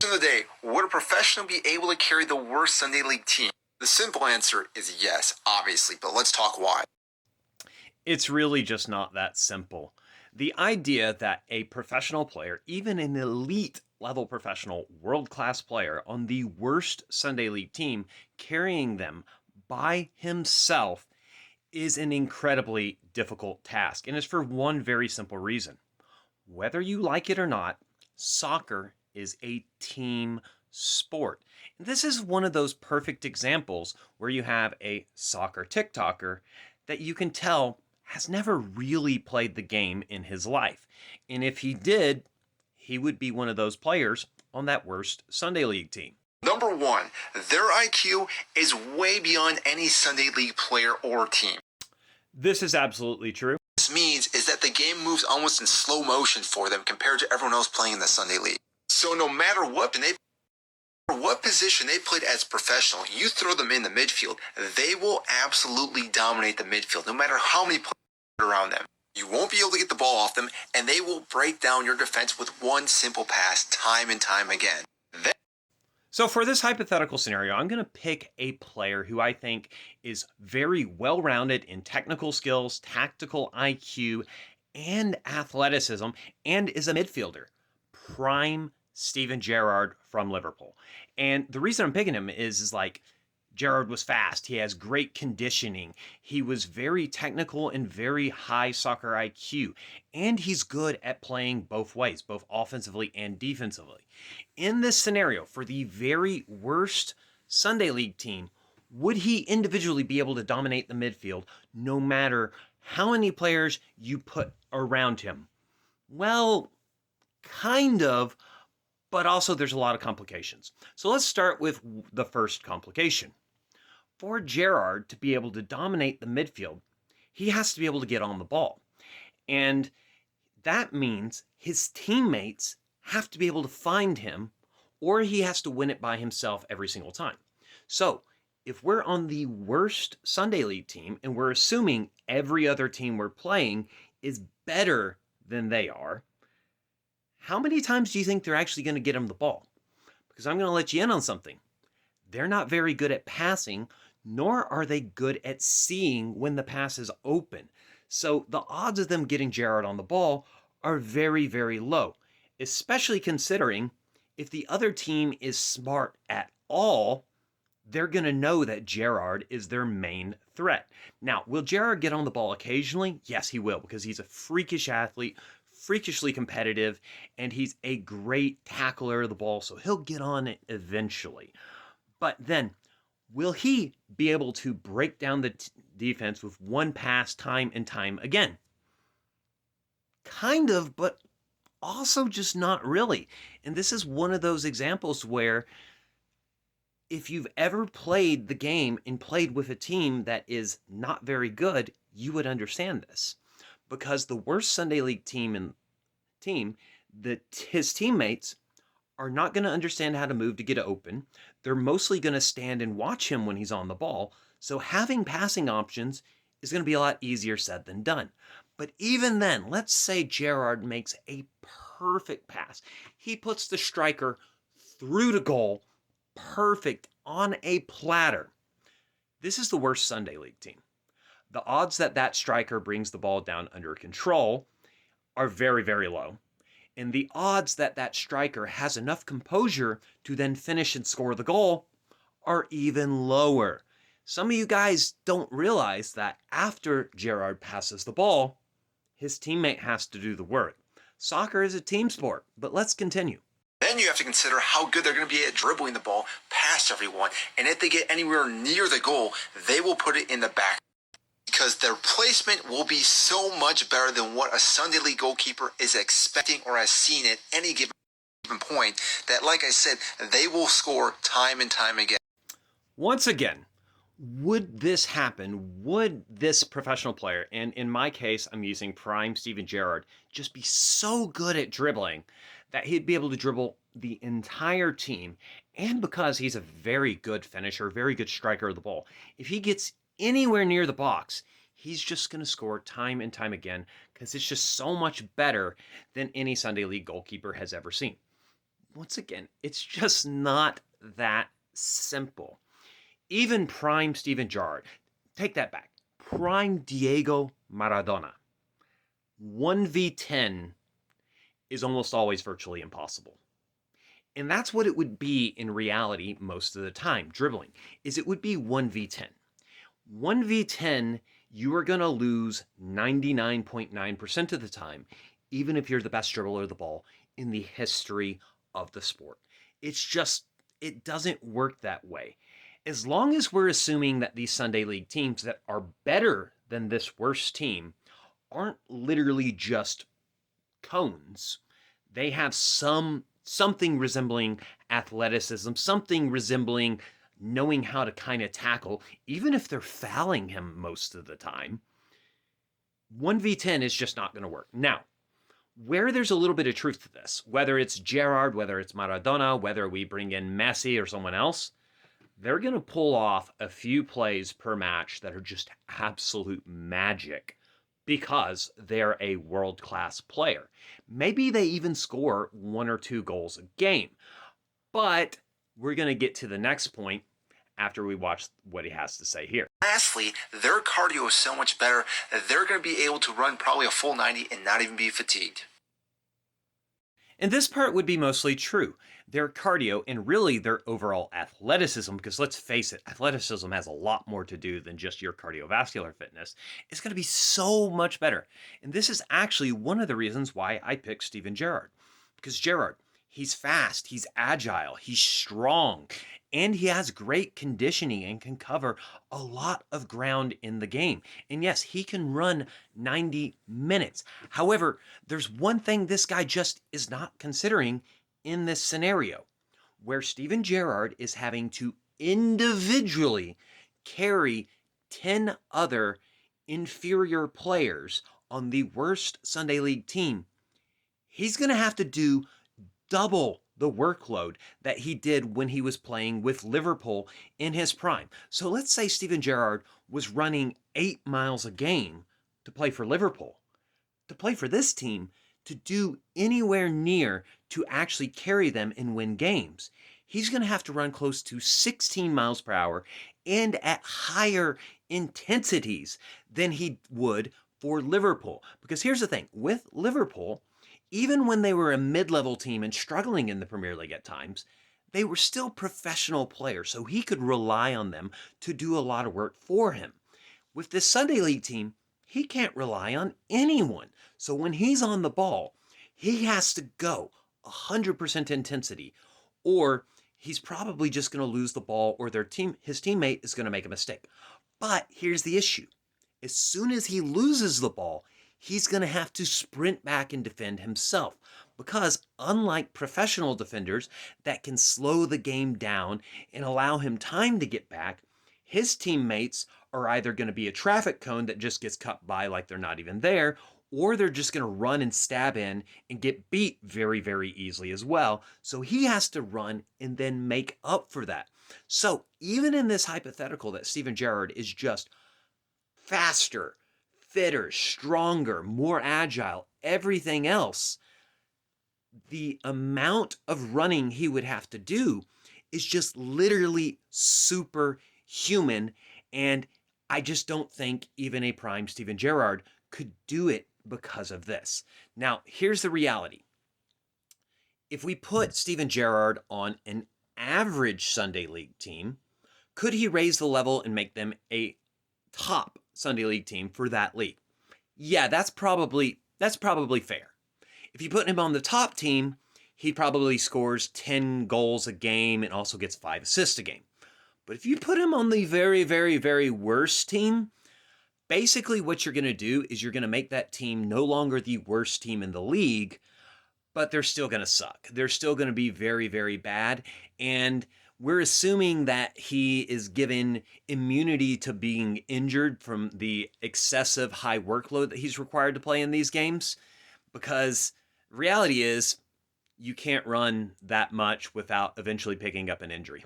Question of the day, would a professional be able to carry the worst Sunday League team? The simple answer is yes, obviously, but let's talk why. It's really just not that simple. The idea that a professional player, even an elite level professional, world class player on the worst Sunday League team, carrying them by himself is an incredibly difficult task. And it's for one very simple reason. Whether you like it or not, soccer is a team sport. And this is one of those perfect examples where you have a soccer TikToker that you can tell has never really played the game in his life. And if he did, he would be one of those players on that worst Sunday League team. Number one, their IQ is way beyond any Sunday League player or team. This is absolutely true. This means is that the game moves almost in slow motion for them compared to everyone else playing in the Sunday League. So no matter what position they played as professional, you throw them in the midfield, they will absolutely dominate the midfield, no matter how many players around them. You won't be able to get the ball off them, and they will break down your defense with one simple pass time and time again. So for this hypothetical scenario, I'm going to pick a player who I think is very well-rounded in technical skills, tactical IQ, and athleticism, and is a midfielder. Prime Steven Gerrard from Liverpool. And the reason I'm picking him is like, Gerrard was fast. He has great conditioning. He was very technical and very high soccer IQ. And he's good at playing both ways, both offensively and defensively. In this scenario, for the very worst Sunday League team, would he individually be able to dominate the midfield no matter how many players you put around him? Well, kind of, but also there's a lot of complications. So let's start with the first complication. For Gerrard to be able to dominate the midfield, he has to be able to get on the ball. And that means his teammates have to be able to find him, or he has to win it by himself every single time. So if we're on the worst Sunday League team, and we're assuming every other team we're playing is better than they are, how many times do you think they're actually going to get him the ball? Because I'm going to let you in on something. They're not very good at passing, nor are they good at seeing when the pass is open. So the odds of them getting Gerrard on the ball are very, very low, especially considering if the other team is smart at all, they're going to know that Gerrard is their main threat. Now, will Gerrard get on the ball occasionally? Yes, he will, because he's a freakish athlete, freakishly competitive, and he's a great tackler of the ball, so he'll get on it eventually. But then, will he be able to break down the defense with one pass time and time again? Kind of, but also just not really. And this is one of those examples where if you've ever played the game and played with a team that is not very good, you would understand this. Because the worst Sunday League team, his teammates are not going to understand how to move to get it open. They're mostly going to stand and watch him when he's on the ball. So having passing options is going to be a lot easier said than done. But even then, let's say Gerrard makes a perfect pass. He puts the striker through to goal, perfect, on a platter. This is the worst Sunday League team. The odds that that striker brings the ball down under control are very, very low. And the odds that that striker has enough composure to then finish and score the goal are even lower. Some of you guys don't realize that after Gerrard passes the ball, his teammate has to do the work. Soccer is a team sport, but let's continue. Then you have to consider how good they're going to be at dribbling the ball past everyone. And if they get anywhere near the goal, they will put it in the back, because their placement will be so much better than what a Sunday League goalkeeper is expecting or has seen at any given point, that, like I said, they will score time and time again. Once again, would this happen? Would this professional player, and in my case, I'm using prime Steven Gerrard, just be so good at dribbling that he'd be able to dribble the entire team? And because he's a very good finisher, very good striker of the ball, if he gets anywhere near the box, he's just going to score time and time again, because it's just so much better than any Sunday League goalkeeper has ever seen. once again, it's just not that simple. Even prime Steven Gerrard, take that back. Prime Diego Maradona, 1v10 is almost always virtually impossible. And that's what it would be in reality most of the time, dribbling, is it would be 1v10. 1v10, you are going to lose 99.9% of the time, even if you're the best dribbler of the ball in the history of the sport. It's just, it doesn't work that way. As long as we're assuming that these Sunday League teams that are better than this worst team aren't literally just cones, they have something resembling athleticism, something resembling knowing how to kind of tackle, even if they're fouling him most of the time. 1v10 is just not going to work. Now, where there's a little bit of truth to this, whether it's Gerrard, whether it's Maradona, whether we bring in Messi or someone else, they're going to pull off a few plays per match that are just absolute magic because they're a world-class player. Maybe they even score 1 or 2 goals a game. But we're going to get to the next point after we watch what he has to say here. Lastly, their cardio is so much better that they're going to be able to run probably a full 90 and not even be fatigued. And this part would be mostly true. Their cardio and really their overall athleticism, because let's face it, athleticism has a lot more to do than just your cardiovascular fitness, is going to be so much better. And this is actually one of the reasons why I picked Steven Gerrard. Because Gerrard, he's fast, he's agile, he's strong, and he has great conditioning and can cover a lot of ground in the game. And yes, he can run 90 minutes. However, there's one thing this guy just is not considering in this scenario, where Steven Gerrard is having to individually carry 10 other inferior players on the worst Sunday League team. He's going to have to do double the workload that he did when he was playing with Liverpool in his prime. So let's say Steven Gerrard was running 8 miles a game to play for Liverpool. To play for this team, to do anywhere near to actually carry them and win games, he's going to have to run close to 16 miles per hour and at higher intensities than he would for Liverpool. Because here's the thing, with Liverpool, even when they were a mid-level team and struggling in the Premier League at times, they were still professional players, so he could rely on them to do a lot of work for him. With this Sunday League team, he can't rely on anyone. So when he's on the ball, he has to go 100% intensity, or he's probably just going to lose the ball, or his teammate is going to make a mistake. But here's the issue. As soon as he loses the ball, he's going to have to sprint back and defend himself, because unlike professional defenders that can slow the game down and allow him time to get back, his teammates are either going to be a traffic cone that just gets cut by like they're not even there, or they're just going to run and stab in and get beat very, very easily as well. So he has to run and then make up for that. So even in this hypothetical that Steven Gerrard is just faster, fitter, stronger, more agile, everything else, the amount of running he would have to do is just literally superhuman. And I just don't think even a prime Steven Gerrard could do it because of this. Now, here's the reality. If we put Steven Gerrard on an average Sunday League team, could he raise the level and make them a top Sunday League team for that league? Yeah, that's probably fair. If you put him on the top team, he probably scores 10 goals a game and also gets 5 assists a game. But if you put him on the very, very, very worst team, basically what you're going to do is you're going to make that team no longer the worst team in the league, but they're still going to suck. They're still going to be very, very bad. And we're assuming that he is given immunity to being injured from the excessive high workload that he's required to play in these games, because reality is you can't run that much without eventually picking up an injury.